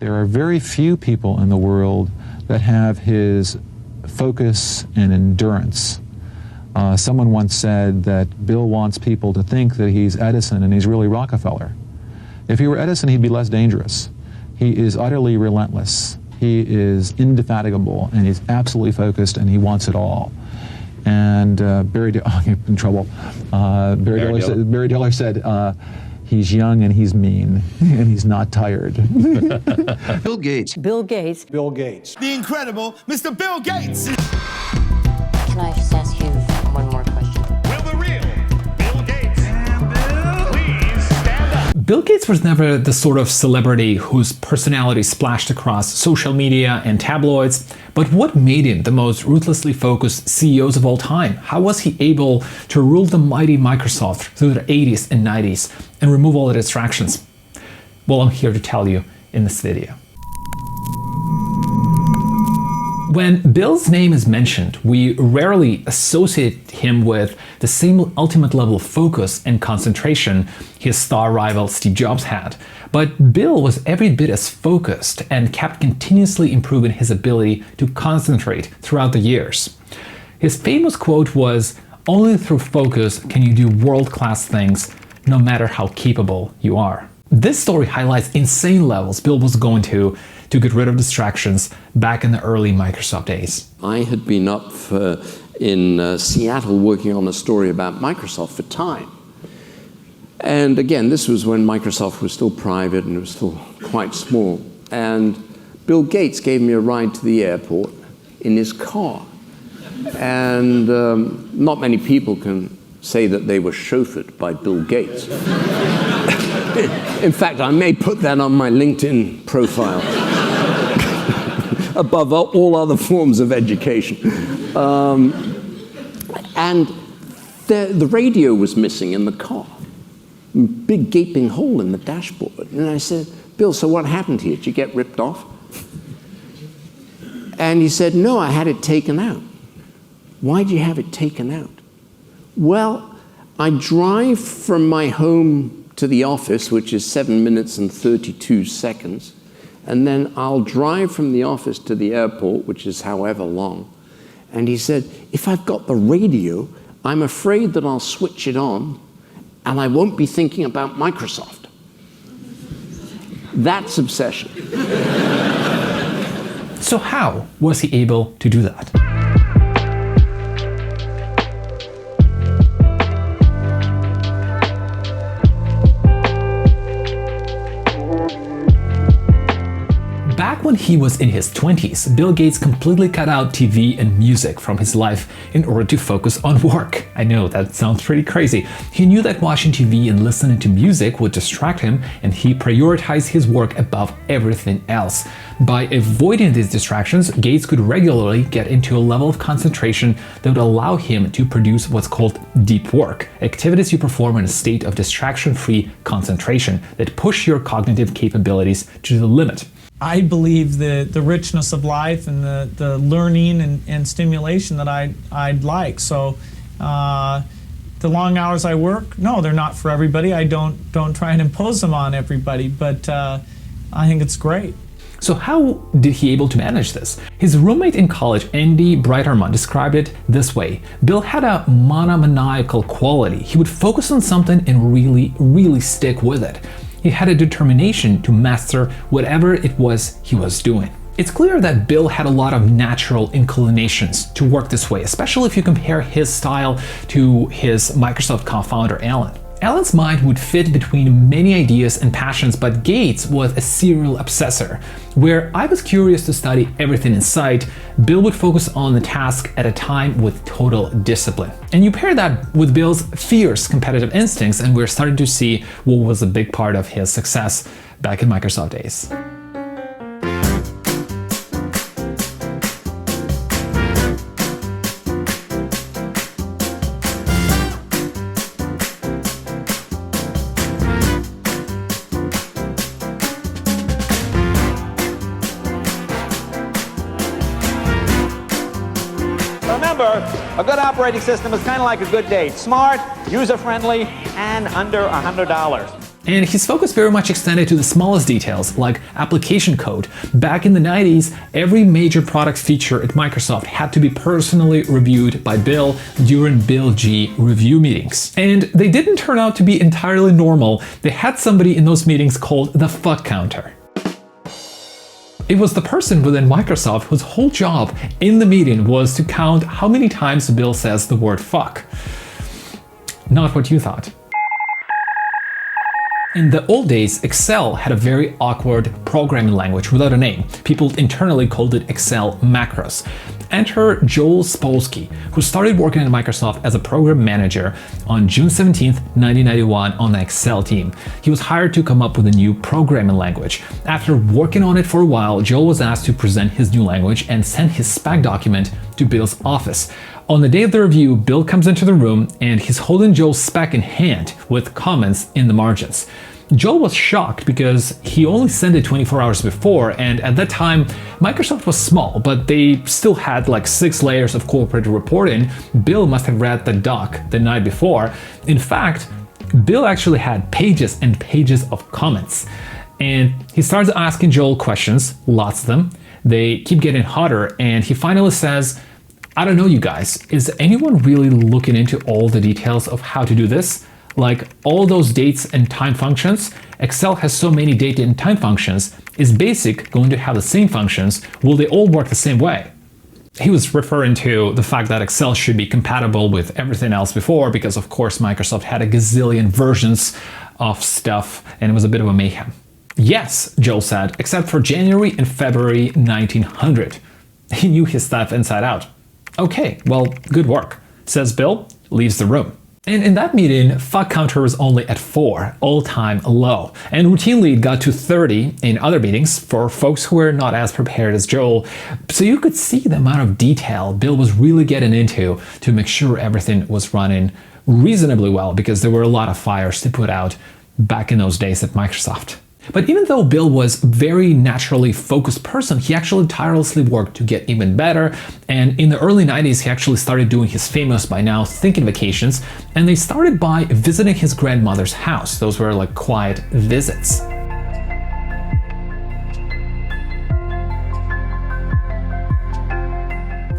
There are very few people in the world that have his focus and endurance. Someone once said that Bill wants people to think that he's Edison and he's really Rockefeller. If he were Edison, he'd be less dangerous. He is utterly relentless. He is indefatigable, and he's absolutely focused, and he wants it all. And Barry Diller said, he's young and he's mean and he's not tired. Bill Gates. Bill Gates. Bill Gates. The incredible Mr. Bill Gates. Can I just ask you one more question? Will the real Bill Gates and Bill please stand up? Bill Gates was never the sort of celebrity whose personality splashed across social media and tabloids, but what made him the most ruthlessly focused CEOs of all time? How was he able to rule the mighty Microsoft through the 80s and 90s and remove all the distractions? Well, I'm here to tell you in this video. When Bill's name is mentioned, we rarely associate him with the same ultimate level of focus and concentration his star rival Steve Jobs had. But Bill was every bit as focused and kept continuously improving his ability to concentrate throughout the years. His famous quote was, "Only through focus can you do world-class things, no matter how capable you are." This story highlights insane levels Bill was going to get rid of distractions back in the early Microsoft days. I had been up in Seattle working on a story about Microsoft for Time. And again, this was when Microsoft was still private and it was still quite small. And Bill Gates gave me a ride to the airport in his car. And not many people can say that they were chauffeured by Bill Gates. In fact, I may put that on my LinkedIn profile. Above all other forms of education. And the radio was missing in the car. Big gaping hole in the dashboard. And I said, "Bill, so what happened here? Did you get ripped off?" And he said, "No, I had it taken out." "Why did you have it taken out?" "Well, I drive from my home to the office, which is 7 minutes and 32 seconds. And then I'll drive from the office to the airport, which is however long." And he said, "If I've got the radio, I'm afraid that I'll switch it on and I won't be thinking about Microsoft." That's obsession. So how was he able to do that? Back when he was in his 20s, Bill Gates completely cut out TV and music from his life in order to focus on work. I know that sounds pretty crazy. He knew that watching TV and listening to music would distract him, and he prioritized his work above everything else. By avoiding these distractions, Gates could regularly get into a level of concentration that would allow him to produce what's called deep work, activities you perform in a state of distraction-free concentration that push your cognitive capabilities to the limit. I believe the richness of life and the learning and stimulation that I'd like. So the long hours I work, no, they're not for everybody. I don't try and impose them on everybody, but I think it's great. So how did he able to manage this? His roommate in college, Andy Breiterman, described it this way. Bill had a monomaniacal quality. He would focus on something and really stick with it. He had a determination to master whatever it was he was doing. It's clear that Bill had a lot of natural inclinations to work this way, especially if you compare his style to his Microsoft co-founder Alan. Alan's mind would fit between many ideas and passions, but Gates was a serial obsessor. Where I was curious to study everything in sight, Bill would focus on the task at a time with total discipline. And you pair that with Bill's fierce competitive instincts, and we're starting to see what was a big part of his success back in Microsoft days. Remember, a good operating system is kind of like a good date. Smart, user-friendly, and under $100. And his focus very much extended to the smallest details, like application code. Back in the 90s, every major product feature at Microsoft had to be personally reviewed by Bill during Bill G review meetings. And they didn't turn out to be entirely normal. They had somebody in those meetings called the fuck counter. It was the person within Microsoft whose whole job in the meeting was to count how many times Bill says the word fuck. Not what you thought. In the old days, Excel had a very awkward programming language without a name. People internally called it Excel macros. Enter Joel Spolsky, who started working at Microsoft as a program manager on June 17, 1991 on the Excel team. He was hired to come up with a new programming language. After working on it for a while, Joel was asked to present his new language and send his spec document to Bill's office. On the day of the review, Bill comes into the room and he's holding Joel's spec in hand with comments in the margins. Joel was shocked because he only sent it 24 hours before, and at that time, Microsoft was small, but they still had like 6 layers of corporate reporting. Bill must have read the doc the night before. In fact, Bill actually had pages and pages of comments. And he starts asking Joel questions, lots of them. They keep getting hotter, and he finally says, I don't know, you guys, is anyone really looking into all the details of how to do this? Like all those dates and time functions, Excel has so many date and time functions. Is BASIC going to have the same functions? Will they all work the same way? He was referring to the fact that Excel should be compatible with everything else before, because of course Microsoft had a gazillion versions of stuff and it was a bit of a mayhem. Yes, Joel said, except for January and February 1900. He knew his stuff inside out. Okay, well, good work, says Bill, leaves the room. And in that meeting, fuck counter was only at 4, all-time low. And routinely it got to 30 in other meetings for folks who were not as prepared as Joel. So you could see the amount of detail Bill was really getting into to make sure everything was running reasonably well, because there were a lot of fires to put out back in those days at Microsoft. But even though Bill was a very naturally focused person, he actually tirelessly worked to get even better. And in the early 90s, he actually started doing his famous by now thinking vacations. And they started by visiting his grandmother's house. Those were like quiet visits.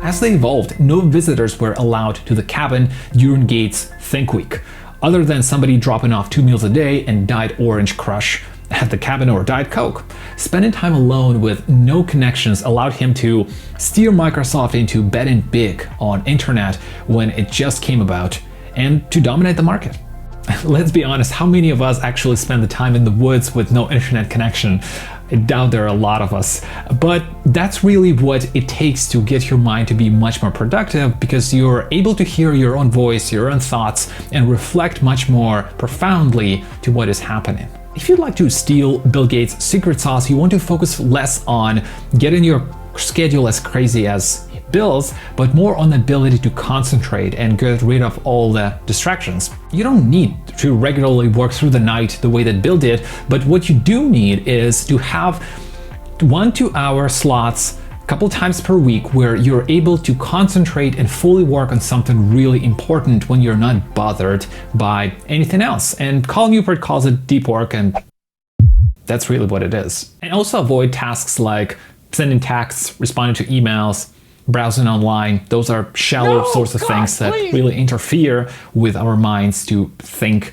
As they evolved, no visitors were allowed to the cabin during Gates' Think Week, other than somebody dropping off 2 meals a day and Diet Orange Crush at the cabin or Diet Coke. Spending time alone with no connections allowed him to steer Microsoft into betting big on internet when it just came about and to dominate the market. Let's be honest, how many of us actually spend the time in the woods with no internet connection? I doubt there are a lot of us, but that's really what it takes to get your mind to be much more productive, because you're able to hear your own voice, your own thoughts, and reflect much more profoundly to what is happening. If you'd like to steal Bill Gates' secret sauce, you want to focus less on getting your schedule as crazy as Bill's, but more on the ability to concentrate and get rid of all the distractions. You don't need to regularly work through the night the way that Bill did, but what you do need is to have 1-2 hour slots a couple times per week where you're able to concentrate and fully work on something really important when you're not bothered by anything else. And Carl Newport calls it deep work, and that's really what it is. And also avoid tasks like sending texts, responding to emails, browsing online. Those are shallow sorts of things that really interfere with our minds to think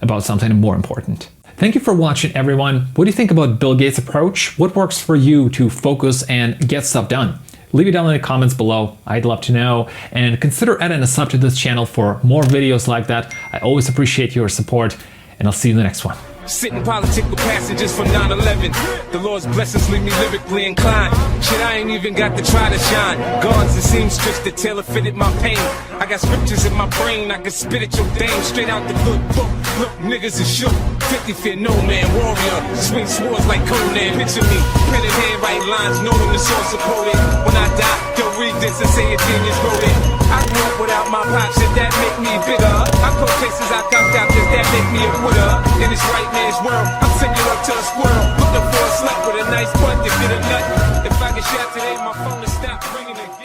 about something more important. Thank you for watching, everyone. What do you think about Bill Gates' approach? What works for you to focus and get stuff done? Leave it down in the comments below. I'd love to know. And consider adding a sub to this channel for more videos like that. I always appreciate your support, and I'll see you in the next one. Sitting political passages from 9/11. The Lord's blessings leave me lyrically inclined. Shit, I ain't even got to try to shine. Guards and seamstress that tailor fitted my pain. I got scriptures in my brain, I can spit at your dame straight out the good book. Look, niggas is shook. 50 fear no man, warrior. Swing swords like Conan. Picture me, pen in hand, write lines, knowing the source of quoted. When I die, they'll read this and say a genius wrote it. I grew up without my pops, shit that make me bitter. I caught cases I copped out, cause that make me a quitter. In this right man's world, I'm sending up to a squirrel. Looking for a slut with a nice butt to get a nut. If I get shot today, my phone will stop ringing again.